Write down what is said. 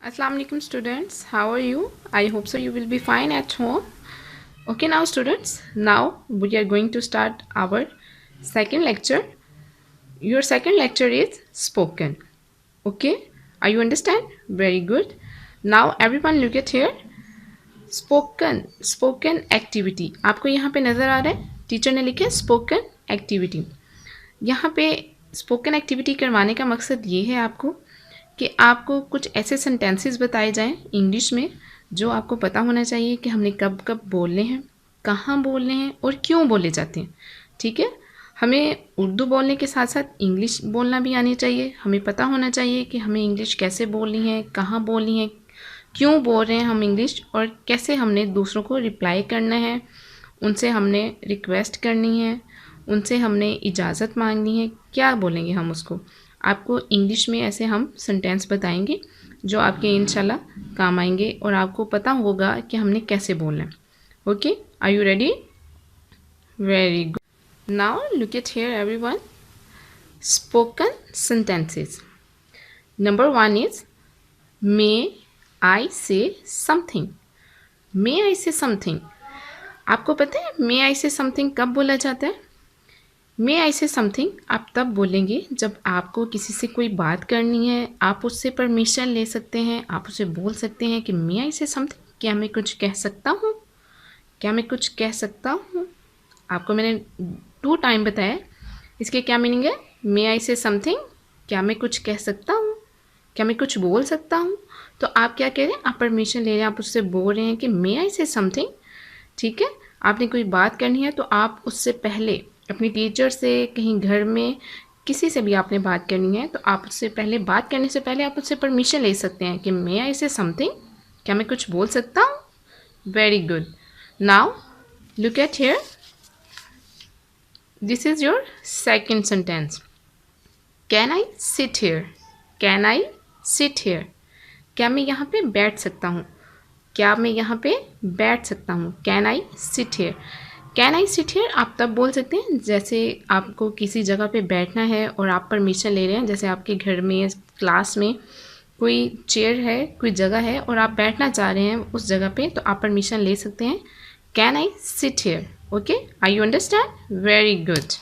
Assalamu alaikum students, how are you? I hope so you will be fine at home. Okay now students, now we are going to start our second lecture. Your second lecture is spoken. Okay, are you understand? Very good. Now everyone look at here. Spoken activity. आपको यहाँ पे नज़र आ रहा है, teacher ने लिखा है spoken activity. यहाँ पे स्पोकन एक्टिविटी करवाने का मकसद ये है आपको कि आपको कुछ ऐसे सेंटेंसेस बताए जाएं इंग्लिश में जो आपको पता होना चाहिए कि हमने कब कब बोलने हैं, कहाँ बोलने हैं और क्यों बोले जाते हैं। ठीक है, हमें उर्दू बोलने के साथ साथ इंग्लिश बोलना भी आनी चाहिए। हमें पता होना चाहिए कि हमें इंग्लिश कैसे बोलनी है, कहाँ बोलनी है, क्यों बोल रहे हैं हम इंग्लिश और कैसे हमने दूसरों को रिप्लाई करना है, उनसे हमने रिक्वेस्ट करनी है, उनसे हमने इजाज़त मांगनी है, क्या बोलेंगे हम उसको। आपको इंग्लिश में ऐसे हम सेंटेंस बताएंगे जो आपके इंशाल्लाह काम आएंगे और आपको पता होगा कि हमने कैसे बोलना है। Okay, are you ready? Very good. Now look at here everyone, spoken sentences. Number 1 is may I say something. May I say something, आपको पता है मे आई से समथिंग कब बोला जाता है? मे आई से समथिंग आप तब बोलेंगे जब आपको किसी से कोई बात करनी है, आप उससे परमिशन ले सकते हैं, आप उसे बोल सकते हैं कि मे आई से समथिंग, क्या मैं कुछ कह सकता हूँ, क्या मैं कुछ कह सकता हूँ। आपको मैंने 2 टाइम बताया, इसके क्या मीनिंग है? मे आई से समथिंग, क्या मैं कुछ कह सकता हूँ, क्या मैं कुछ बोल सकता हूँ। तो आप क्या कह रहे हैं? आप परमिशन ले रहे हैं, आप उससे बोल रहे हैं कि मे आई से समथिंग। ठीक है, आपने कोई बात करनी है तो आप उससे पहले अपनी टीचर से, कहीं घर में किसी से भी आपने बात करनी है तो आप उससे पहले, बात करने से पहले आप उससे परमिशन ले सकते हैं कि मे आई से समथिंग, क्या मैं कुछ बोल सकता हूँ। Very good. Now look at here, this is your second sentence. Can I sit here, can I sit here, क्या मैं यहाँ पे बैठ सकता हूँ, क्या मैं यहाँ पे बैठ सकता हूँ। Can I sit here, can I sit here आप तब बोल सकते हैं जैसे आपको किसी जगह पे बैठना है और आप परमिशन ले रहे हैं, जैसे आपके घर में, क्लास में कोई चेयर है, कोई जगह है और आप बैठना चाह रहे हैं उस जगह पे, तो आप परमिशन ले सकते हैं। Can I sit here. Okay, I you understand? Very good.